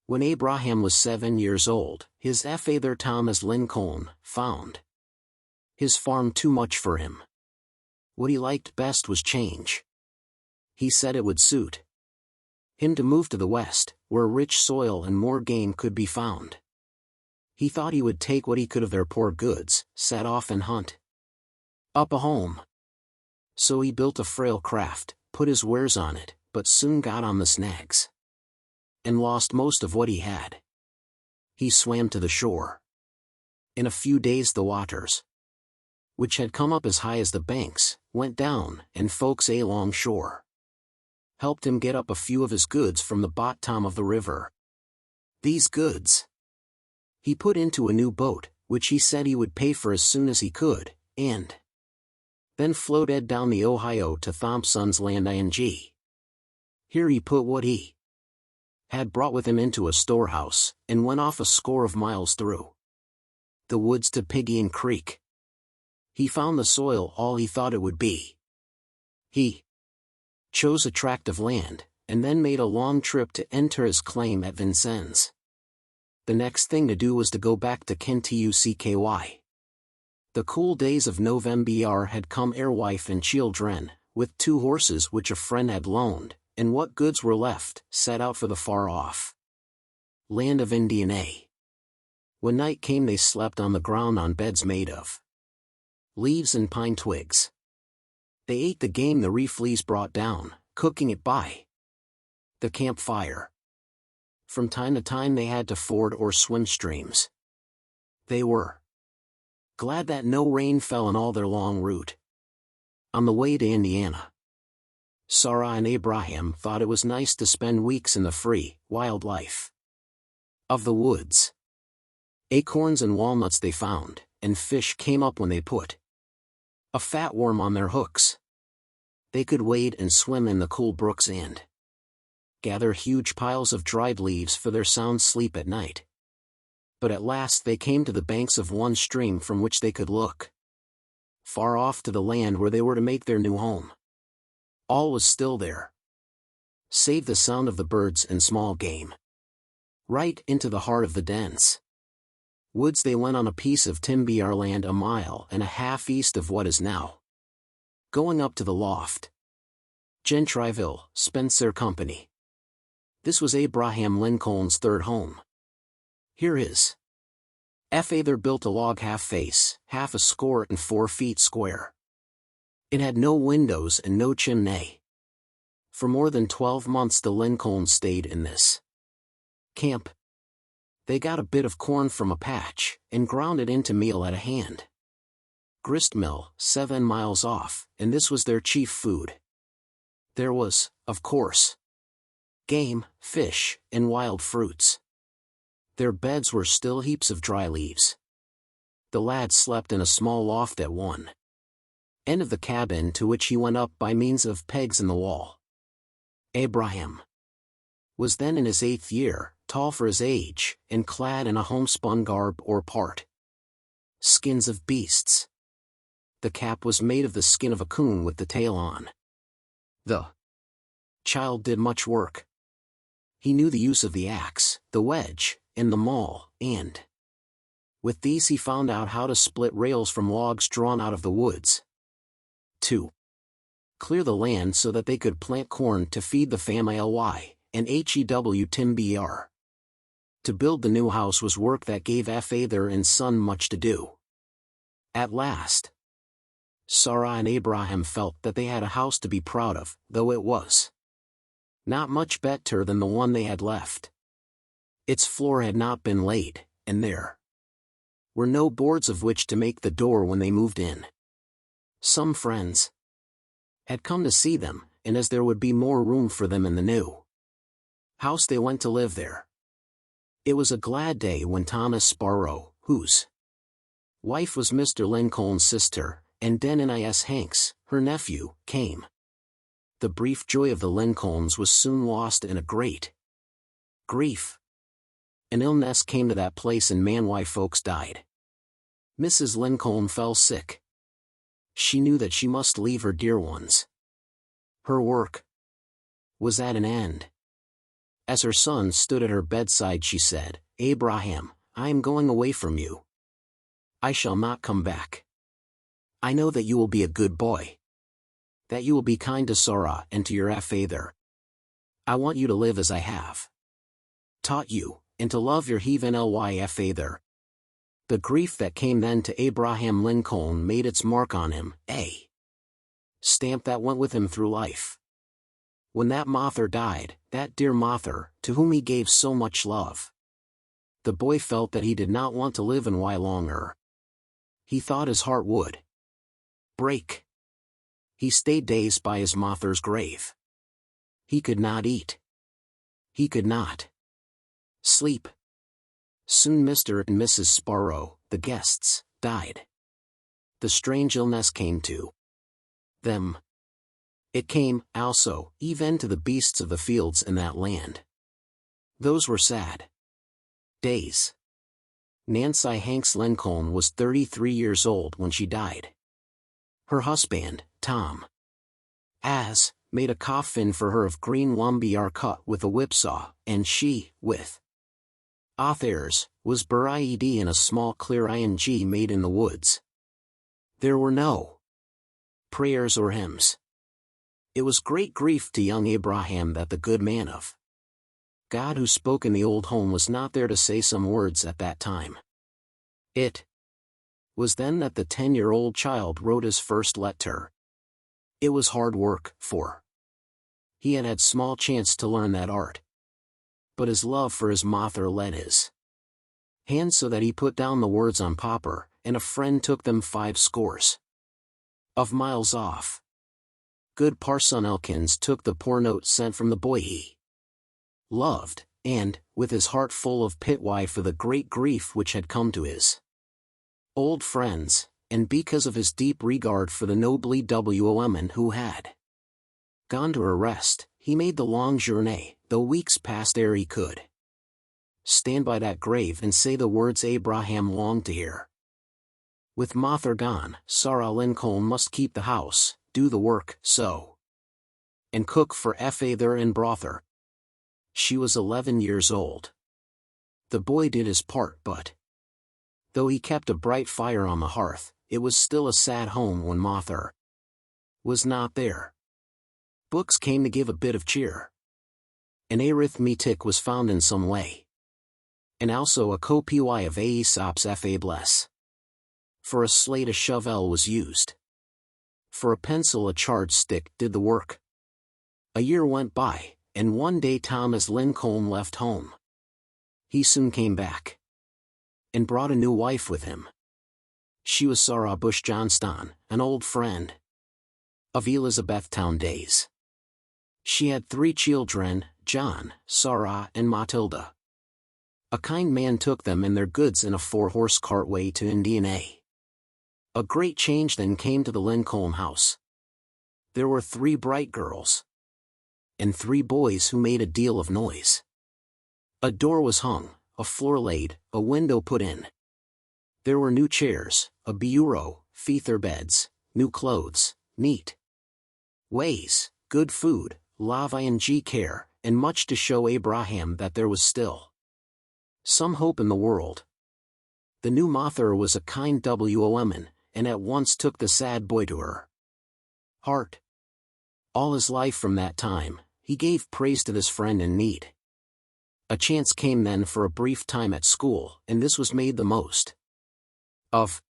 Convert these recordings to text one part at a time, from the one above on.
When Abraham was 7 years old, his father Thomas Lincoln found his farm too much for him. What he liked best was change. He said it would suit him to move to the west, where rich soil and more game could be found. He thought he would take what he could of their poor goods, set off and hunt up a home. So he built a frail craft, put his wares on it, but soon got on the snags and lost most of what he had. He swam to the shore. In a few days the waters, which had come up as high as the banks, went down, and folks along shore helped him get up a few of his goods from the bottom of the river. These goods he put into a new boat, which he said he would pay for as soon as he could, and then floated down the Ohio to Thompson's Land ing. Here he put what he had brought with him into a storehouse, and went off a score of miles through the woods to Piggy Creek. He found the soil all he thought it would be. He chose a tract of land, and then made a long trip to enter his claim at Vincennes. The next thing to do was to go back to Kentucky. The cool days of November had come ere wife and children, with 2 horses which a friend had loaned, and what goods were left, set out for the far-off land of Indiana. When night came they slept on the ground on beds made of leaves and pine twigs. They ate the game the reflees brought down, cooking it by the campfire. From time to time they had to ford or swim streams. They were glad that no rain fell in all their long route. On the way to Indiana, Sarah and Abraham thought it was nice to spend weeks in the free, wild life of the woods. Acorns and walnuts they found, and fish came up when they put a fat worm on their hooks. They could wade and swim in the cool brooks and gather huge piles of dried leaves for their sound sleep at night. But at last they came to the banks of one stream from which they could look far off to the land where they were to make their new home. All was still there, save the sound of the birds and small game. Right into the heart of the dense woods they went on a piece of timber land 1.5 miles east of what is now going up to the loft Gentryville, Spencer Company. This was Abraham Lincoln's third home. Here his father built a log half-face, 64 feet square. It had no windows and no chimney. For more than 12 months the Lincolns stayed in this camp. They got a bit of corn from a patch, and ground it into meal at a hand grist mill 7 miles off, and this was their chief food. There was, of course, game, fish, and wild fruits. Their beds were still heaps of dry leaves. The lad slept in a small loft at one end of the cabin, to which he went up by means of pegs in the wall. Abraham was then in his 8th year, tall for his age, and clad in a homespun garb or part skins of beasts. The cap was made of the skin of a coon with the tail on. The child did much work. He knew the use of the axe, the wedge, and the maul, and with these he found out how to split rails from logs drawn out of the woods, to clear the land so that they could plant corn to feed the family and timber. To build the new house was work that gave father and son much to do. At last, Sarah and Abraham felt that they had a house to be proud of, though it was not much better than the one they had left. Its floor had not been laid, and there were no boards of which to make the door when they moved in. Some friends had come to see them, and as there would be more room for them in the new house they went to live there. It was a glad day when Thomas Sparrow, whose wife was Mr. Lincoln's sister, and Denis Hanks, her nephew, came. The brief joy of the Lincolns was soon lost in a great grief. An illness came to that place and man-why folks died. Mrs. Lincoln fell sick. She knew that she must leave her dear ones. Her work was at an end. As her son stood at her bedside she said, "Abraham, I am going away from you. I shall not come back. I know that you will be a good boy. That you will be kind to Sarah and to your father. I want you to live as I have taught you, and to love your heathen father." The grief that came then to Abraham Lincoln made its mark on him, a stamp that went with him through life. When that mother died, that dear mother, to whom he gave so much love, the boy felt that he did not want to live and why longer. He thought his heart would break. He stayed days by his mother's grave. He could not eat. He could not sleep. Soon Mr. and Mrs. Sparrow, the guests, died. The strange illness came to them. It came, also, even to the beasts of the fields in that land. Those were sad days. Nancy Hanks Lincoln was 33 years old when she died. Her husband, Tom, made a coffin for her of green lumber cut with a whipsaw, and she, with others, was buried in a small clear ing made in the woods. There were no prayers or hymns. It was great grief to young Abraham that the good man of God who spoke in the old home was not there to say some words at that time. It was then that the 10-year-old child wrote his first letter. It was hard work, for he had had small chance to learn that art. But his love for his mother led his hand so that he put down the words on paper, and a friend took them 5 scores of miles off. Good Parson Elkins took the poor note sent from the boy he loved, and, with his heart full of pity for the great grief which had come to his old friends, and because of his deep regard for the noble woman who had gone to her rest, he made the long journey, though weeks passed ere he could stand by that grave and say the words Abraham longed to hear. With mother gone, Sarah Lincoln must keep the house, do the work, sew, and cook for father and brother. She was 11 years old. The boy did his part, but though he kept a bright fire on the hearth, it was still a sad home when mother was not there. Books came to give a bit of cheer. An arithmetic was found in some way, and also a copy of Aesop's fables. For a slate a shovel was used. For a pencil a charged stick did the work. A year went by, and one day Thomas Lincoln left home. He soon came back, and brought a new wife with him. She was Sarah Bush Johnston, an old friend of Elizabethtown days. She had 3 children, John, Sarah, and Matilda. A kind man took them and their goods in a 4-horse cartway to Indiana. A great change then came to the Lincoln house. There were 3 bright girls, and 3 boys who made a deal of noise. A door was hung, a floor laid, a window put in. There were new chairs, a bureau, feather beds, new clothes, neat ways, good food, love and care, and much to show Abraham that there was still some hope in the world. The new mother was a kind woman, and at once took the sad boy to her heart. All his life from that time, he gave praise to this friend in need. A chance came then for a brief time at school, and this was made the most of.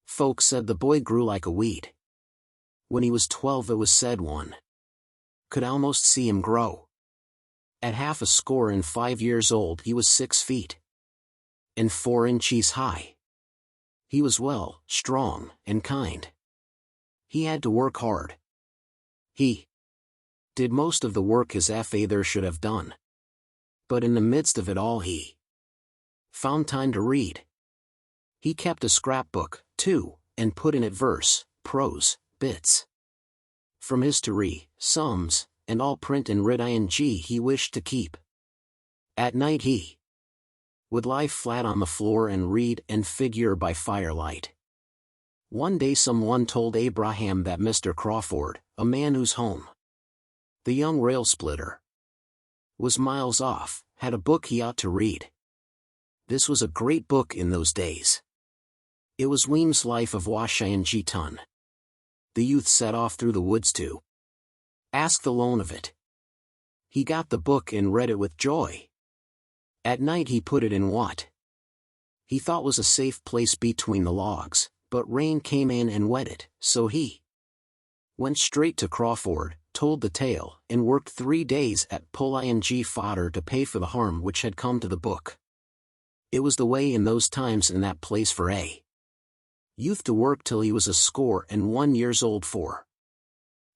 Folks said the boy grew like a weed. When he was 12 it was said one could almost see him grow. At 65 years old he was 6 feet and 4 inches high. He was well, strong, and kind. He had to work hard. He did most of the work his father should have done. But in the midst of it all he found time to read. He kept a scrapbook, too, and put in it verse, prose, bits from history, sums, and all print and writ ing he wished to keep. At night he would lie flat on the floor and read and figure by firelight. One day someone told Abraham that Mr. Crawford, a man whose home the young rail splitter Was miles off, had a book he ought to read. This was a great book in those days. It was Weem's Life of Wash-ing Tun. The youth set off through the woods to ask the loan of it. He got the book and read it with joy. At night he put it in what he thought was a safe place between the logs, but rain came in and wet it, so he went straight to Crawford, told the tale, and worked 3 days at pulling fodder to pay for the harm which had come to the book. It was the way in those times in that place for a youth to work till he was 61 years old for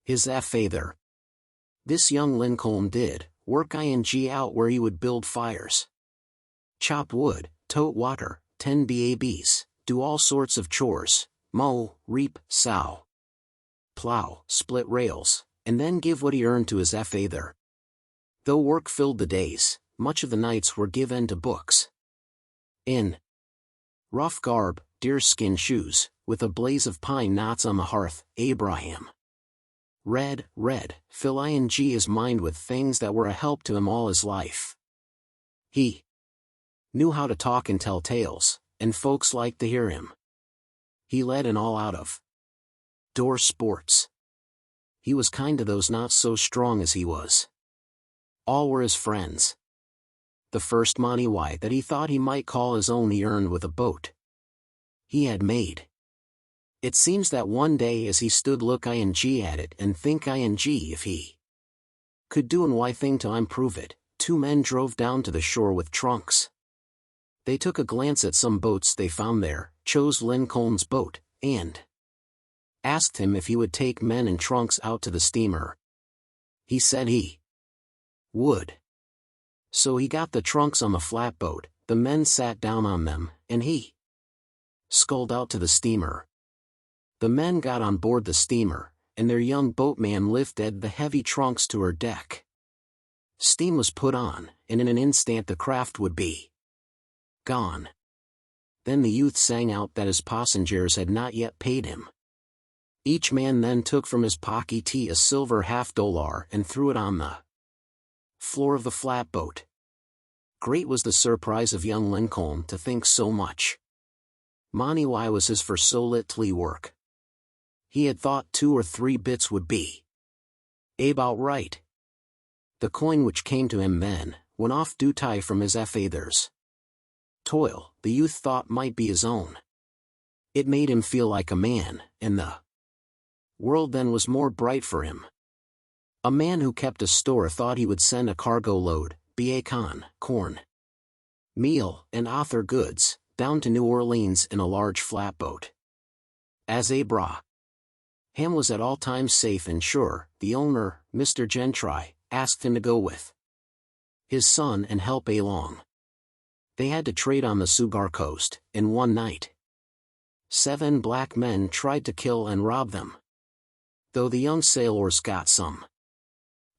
his father. This young Lincoln did work out where he would build fires, chop wood, tote water, tend babs, do all sorts of chores, mow, reap, sow, plow, split rails, and then give what he earned to his father. Though work filled the days, much of the nights were given to books. In rough garb, deerskin shoes, with a blaze of pine knots on the hearth, Abraham read, filling his mind with things that were a help to him all his life. He knew how to talk and tell tales, and folks liked to hear him. He led in all out of door sports. He was kind to those not so strong as he was. All were his friends. The first money that he thought he might call his own he earned with a boat he had made. It seems that one day as he stood look at it and think if he could do an why thing to improve it, 2 men drove down to the shore with trunks. They took a glance at some boats they found there, chose Lincoln's boat, and asked him if he would take men and trunks out to the steamer. He said he would. So he got the trunks on the flatboat, the men sat down on them, and he sculled out to the steamer. The men got on board the steamer, and their young boatman lifted the heavy trunks to her deck. Steam was put on, and in an instant the craft would be gone. Then the youth sang out that his passengers had not yet paid him. Each man then took from his pocket a silver $50 and threw it on the floor of the flatboat. Great was the surprise of young Lincoln to think so much money was his for so little work. He had thought 2 or 3 bits would be about right. The coin which came to him then went off duty from his father's toil, the youth thought might be his own. It made him feel like a man, and the world then was more bright for him. A man who kept a store thought he would send a cargo load, corn, meal, and other goods, down to New Orleans in a large flatboat. As Abraham was at all times safe and sure, the owner, Mr. Gentry, asked him to go with his son and help along. They had to trade on the Sugar coast, and one night 7 black men tried to kill and rob them. Though the young sailors got some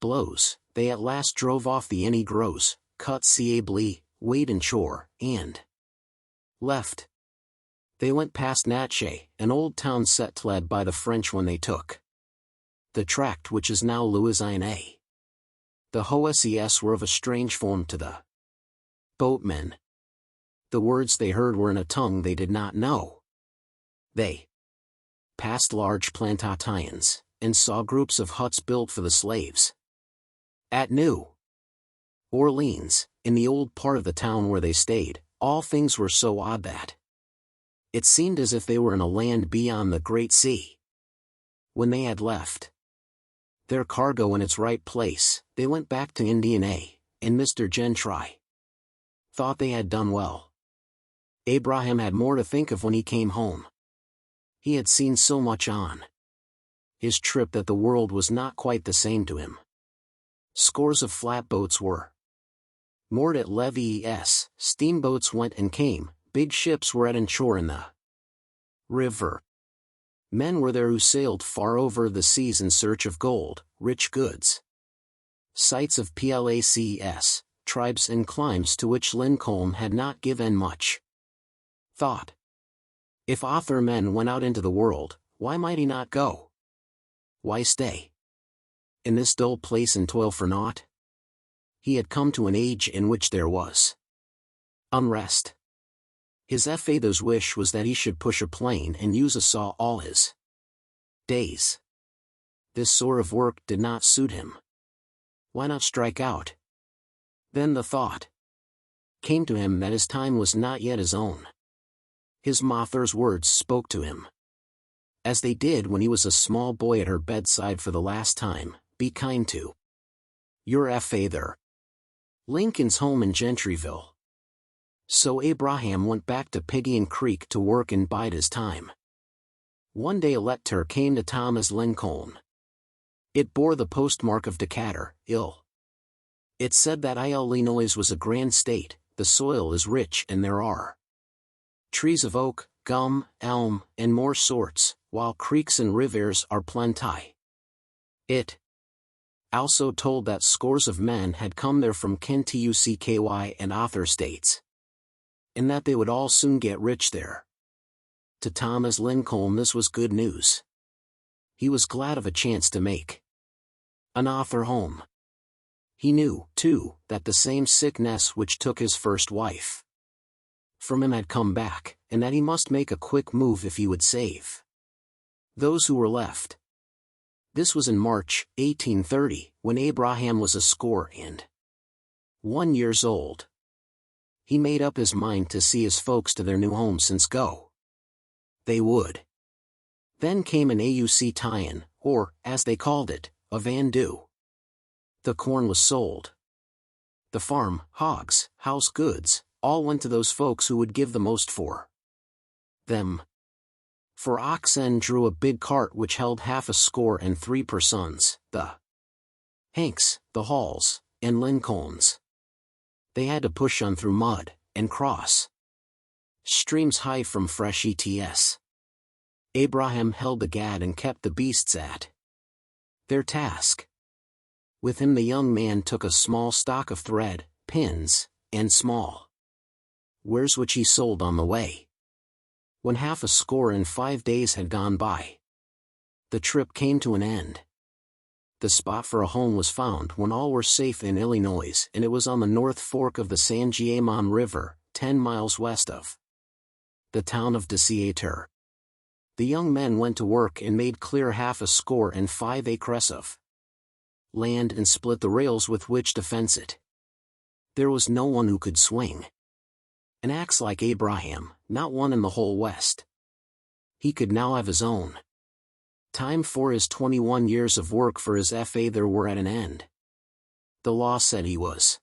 blows, they at last drove off the negros, cut Siably, weighed in shore, and left. They went past Natchez, an old town settled by the French when they took the tract which is now Louisiana. The Hoes were of a strange form to the boatmen. The words they heard were in a tongue they did not know. They passed large plantations, and saw groups of huts built for the slaves. At New Orleans, in the old part of the town where they stayed, all things were so odd that it seemed as if they were in a land beyond the great sea. When they had left their cargo in its right place, they went back to Indiana, and Mr. Gentry thought they had done well. Abraham had more to think of when he came home. He had seen so much on his trip that the world was not quite the same to him. Scores of flatboats were moored at levees, steamboats went and came, big ships were at shore in the river. Men were there who sailed far over the seas in search of gold, rich goods. Sights of places, tribes and climes to which Lincoln had not given much thought. If author men went out into the world, why might he not go? Why stay in this dull place and toil for naught? He had come to an age in which there was unrest. His father's wish was that he should push a plane and use a saw all his days. This sort of work did not suit him. Why not strike out? Then the thought came to him that his time was not yet his own. His mother's words spoke to him, as they did when he was a small boy at her bedside for the last time: be kind to your father. Lincoln's home in Gentryville. So Abraham went back to Pigeon Creek to work and bide his time. One day a letter came to Thomas Lincoln. It bore the postmark of Decatur, Ill. It said that Illinois was a grand state, the soil is rich and there are trees of oak, gum, elm, and more sorts, while creeks and rivers are plenty. It also told that scores of men had come there from Kentucky and other states, and that they would all soon get rich there. To Thomas Lincoln this was good news. He was glad of a chance to make an author home. He knew, too, that the same sickness which took his first wife from him had come back, and that he must make a quick move if he would save those who were left. This was in March, 1830, when Abraham was 81 years old. He made up his mind to see his folks to their new home since go they would. Then came an auc tie-in, or, as they called it, a vandoo. The corn was sold. The farm, hogs, house goods, all went to those folks who would give the most for them. For oxen drew a big cart which held 63 persons, the Hanks, the Halls, and Lincolns. They had to push on through mud, and cross streams high from fresh ets. Abraham held the gad and kept the beasts at their task. With him the young man took a small stock of thread, pins, and small wares which he sold on the way. When 65 days had gone by, the trip came to an end. The spot for a home was found when all were safe in Illinois, and it was on the North Fork of the San Gaimon River, 10 miles west of the town of Decatur. The young men went to work and made clear 65 acres of land and split the rails with which to fence it. There was no one who could swing an axe like Abraham, not one in the whole West. He could now have his own time, for his 21 years of work for his father were at an end. The law said he was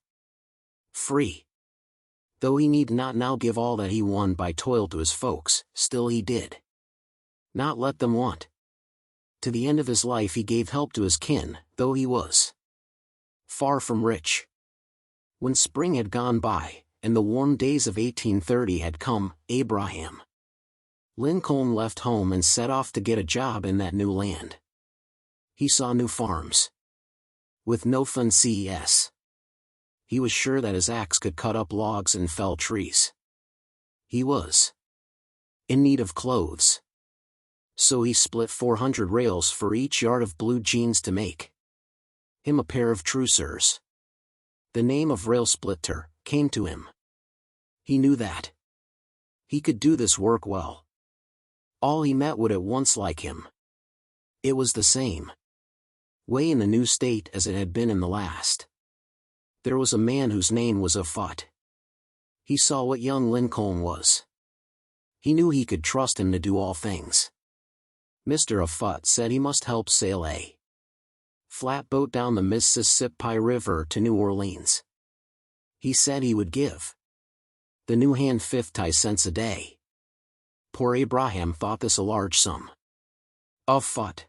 free. Though he need not now give all that he won by toil to his folks, still he did not let them want. To the end of his life he gave help to his kin, though he was far from rich. When spring had gone by, and the warm days of 1830 had come, Abraham Lincoln left home and set off to get a job in that new land. He saw new farms with no fences. He was sure that his axe could cut up logs and fell trees. He was in need of clothes. So he split 400 rails for each yard of blue jeans to make him a pair of trousers. The name of rail splitter came to him. He knew that he could do this work well. All he met would at once like him. It was the same way in the new state as it had been in the last. There was a man whose name was Afoot. He saw what young Lincoln was. He knew he could trust him to do all things. Mr. Afoot said he must help sail a flatboat down the Mississippi River to New Orleans. He said he would give the new hand 50 cents a day. Poor Abraham thought this a large sum. Afoot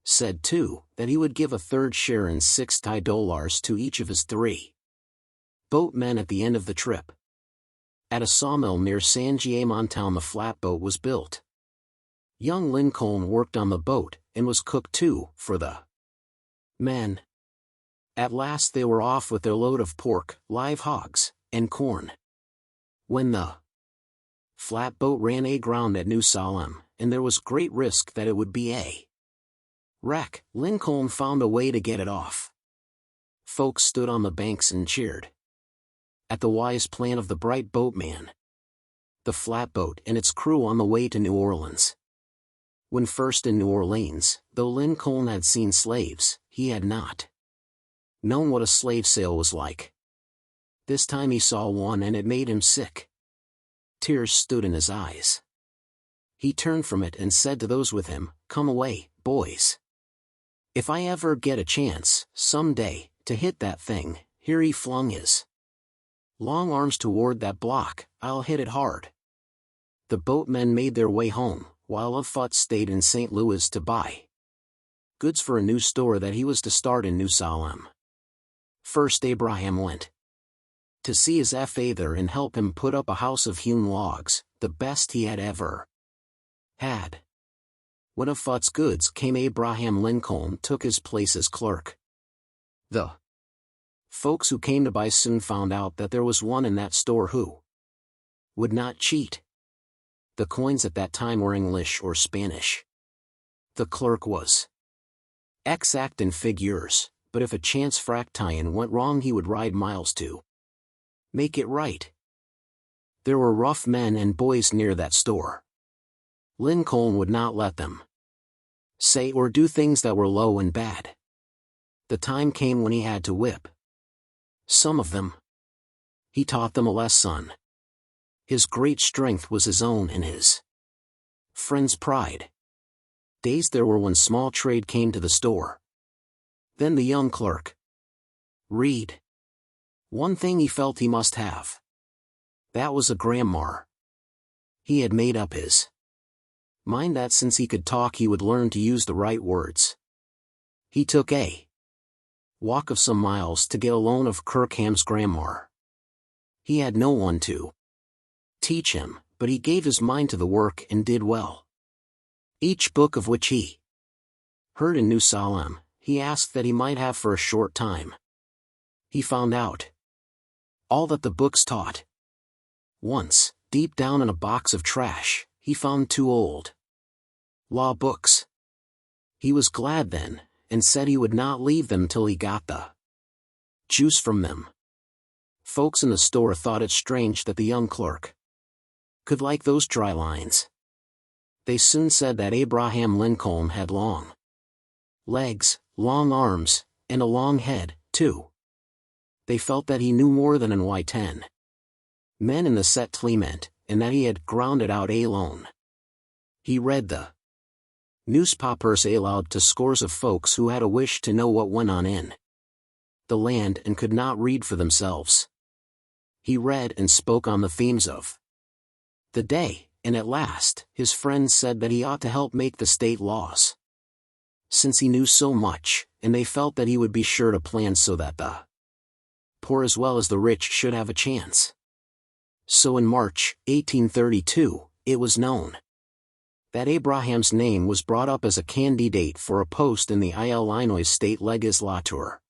said too that he would give a third share in $60 to each of his 3 boatmen at the end of the trip. At a sawmill near San Gaimon town the flatboat was built. Young Lincoln worked on the boat, and was cook too, for the men. At last they were off with their load of pork, live hogs, and corn. When the flatboat ran aground at New Salem, and there was great risk that it would be a wreck, Lincoln found a way to get it off. Folks stood on the banks and cheered. At the wise plan of the bright boatman. The flatboat and its crew on the way to New Orleans. When first in New Orleans, though Lincoln had seen slaves, he had not known what a slave sale was like. This time he saw one and it made him sick. Tears stood in his eyes. He turned from it and said to those with him, "Come away, boys. If I ever get a chance, some day, to hit that thing," here he flung his long arms toward that block, "I'll hit it hard." The boatmen made their way home, while Offutt stayed in St. Louis to buy goods for a new store that he was to start in New Salem. First Abraham went to see his father and help him put up a house of hewn logs, the best he had ever had. When Offutt's goods came, Abraham Lincoln took his place as clerk. The folks who came to buy soon found out that there was one in that store who would not cheat. The coins at that time were English or Spanish. The clerk was exact in figures, but if a chance fraction went wrong he would ride miles to make it right. There were rough men and boys near that store. Lincoln would not let them say or do things that were low and bad. The time came when he had to whip some of them. He taught them a lesson. His great strength was his own and his friend's pride. Days there were when small trade came to the store. Then the young clerk read one thing he felt he must have. That was a grammar. He had made up his mind that since he could talk he would learn to use the right words. He took a walk of some miles to get a loan of Kirkham's grammar. He had no one to teach him, but he gave his mind to the work and did well. Each book of which he heard in New Salem, he asked that he might have for a short time. He found out all that the books taught. Once, deep down in a box of trash, he found 2 old law books. He was glad then, and said he would not leave them till he got the juice from them. Folks in the store thought it strange that the young clerk could like those dry lines. They soon said that Abraham Lincoln had long legs, long arms, and a long head, too. They felt that he knew more than an Y10 men in the settlement, and that he had grounded out alone. He read the newspapers aloud to scores of folks who had a wish to know what went on in the land and could not read for themselves. He read and spoke on the themes of the day, and at last, his friends said that he ought to help make the state laws, since he knew so much, and they felt that he would be sure to plan so that the poor as well as the rich should have a chance. So in March, 1832, it was known that Abraham's name was brought up as a candidate for a post in the Illinois state legislature.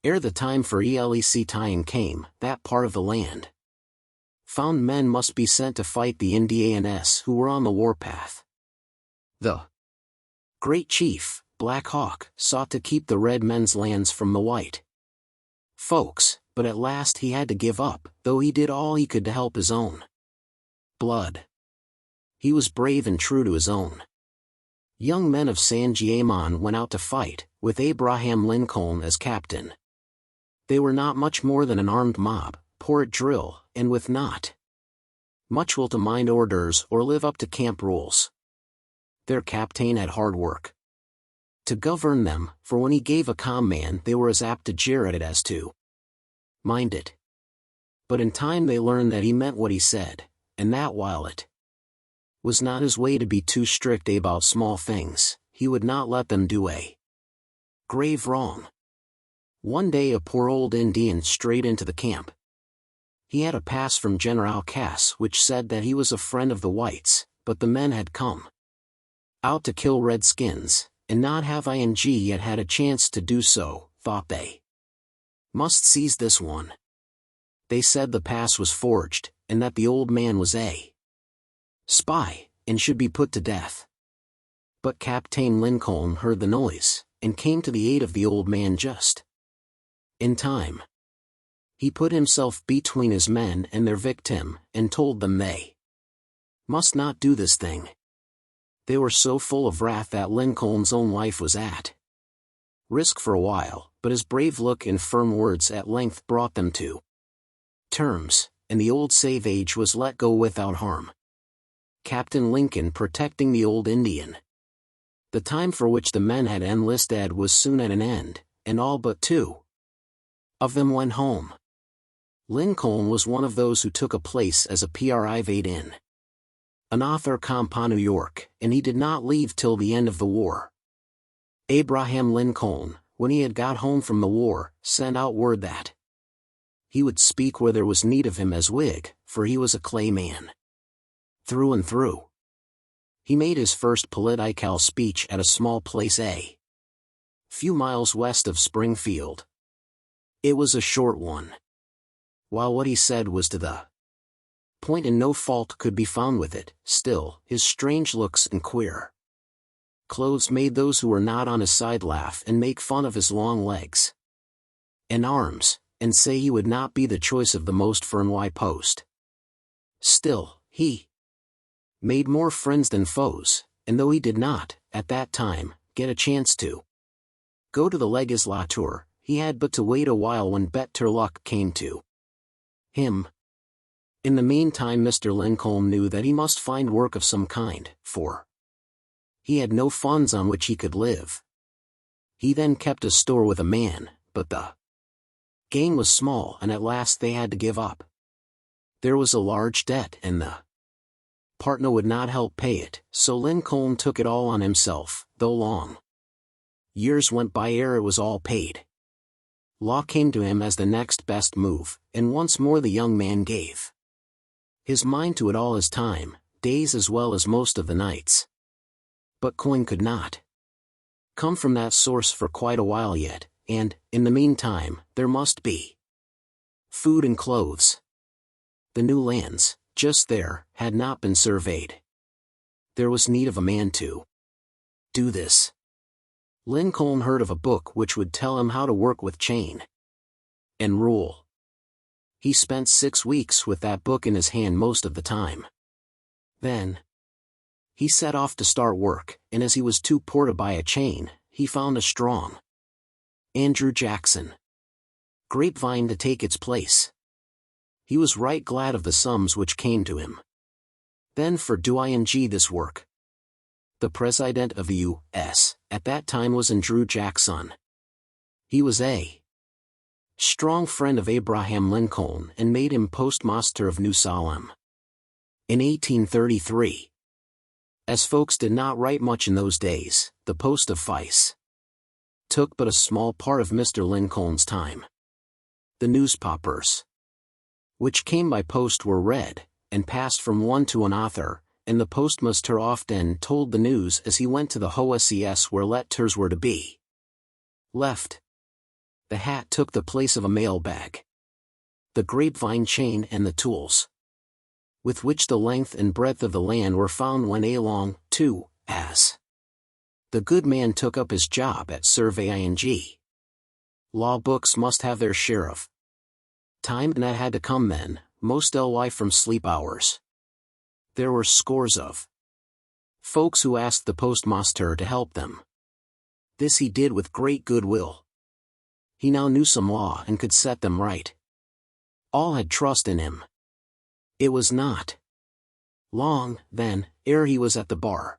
Ere the time for electioning came, that part of the land found men must be sent to fight the Indians who were on the warpath. The great chief, Black Hawk, sought to keep the red men's lands from the white folks, but at last he had to give up, though he did all he could to help his own blood. He was brave and true to his own. Young men of San Giamon went out to fight, with Abraham Lincoln as captain. They were not much more than an armed mob, poor at drill, and with not much will to mind orders or live up to camp rules. Their captain had hard work to govern them, for when he gave a command they were as apt to jeer at it as to mind it. But in time they learned that he meant what he said, and that while it was not his way to be too strict about small things, he would not let them do a grave wrong. One day a poor old Indian strayed into the camp. He had a pass from General Cass which said that he was a friend of the whites, but the men had come out to kill redskins, and not have yet had a chance to do so, thought they must seize this one. They said the pass was forged, and that the old man was a spy, and should be put to death. But Captain Lincoln heard the noise, and came to the aid of the old man just In time, he put himself between his men and their victim, and told them they must not do this thing. They were so full of wrath that Lincoln's own life was at risk for a while, but his brave look and firm words at length brought them to terms, and the old savage was let go without harm. Captain Lincoln protecting the old Indian. The time for which the men had enlisted was soon at an end, and all but two of them went home. Lincoln was one of those who took a place as a private in an author camp, New York, and he did not leave till the end of the war. Abraham Lincoln, when he had got home from the war, sent out word that he would speak where there was need of him as Whig, for he was a clay man through and through. He made his first political speech at a small place a few miles west of Springfield. It was a short one. While what he said was to the point and no fault could be found with it, still, his strange looks and queer clothes made those who were not on his side laugh and make fun of his long legs and arms, and say he would not be the choice of the most for NY post. Still, he made more friends than foes, and though he did not, at that time, get a chance to go to the legislature, he had but to wait a while when better luck came to him. In the meantime Mr. Lincoln knew that he must find work of some kind, for he had no funds on which he could live. He then kept a store with a man, but the gain was small and at last they had to give up. There was a large debt and the partner would not help pay it, so Lincoln took it all on himself, though long years went by ere it was all paid. Law came to him as the next best move, and once more the young man gave his mind to it all his time, days as well as most of the nights. But coin could not come from that source for quite a while yet, and, in the meantime, there must be food and clothes. The new lands, just there, had not been surveyed. There was need of a man to do this. Lincoln heard of a book which would tell him how to work with chain and rule. He spent 6 weeks with that book in his hand most of the time. Then he set off to start work, and as he was too poor to buy a chain, he found a strong Andrew Jackson grapevine to take its place. He was right glad of the sums which came to him. Then for doing this work, the President of the U.S. at that time was Andrew Jackson. He was a strong friend of Abraham Lincoln and made him postmaster of New Salem in 1833. As folks did not write much in those days, the post of vice took but a small part of Mr. Lincoln's time. The newspapers which came by post were read, and passed from one to another, and the postmaster often told the news as he went to the houses where letters were to be left. The hat took the place of a mail bag. The grapevine chain and the tools with which the length and breadth of the land were found went along, too, as the good man took up his job at surveying. Law books must have their share of time, and that had to come then, most ly from sleep hours. There were scores of folks who asked the postmaster to help them. This he did with great goodwill. He now knew some law and could set them right. All had trust in him. It was not long, then, ere he was at the bar.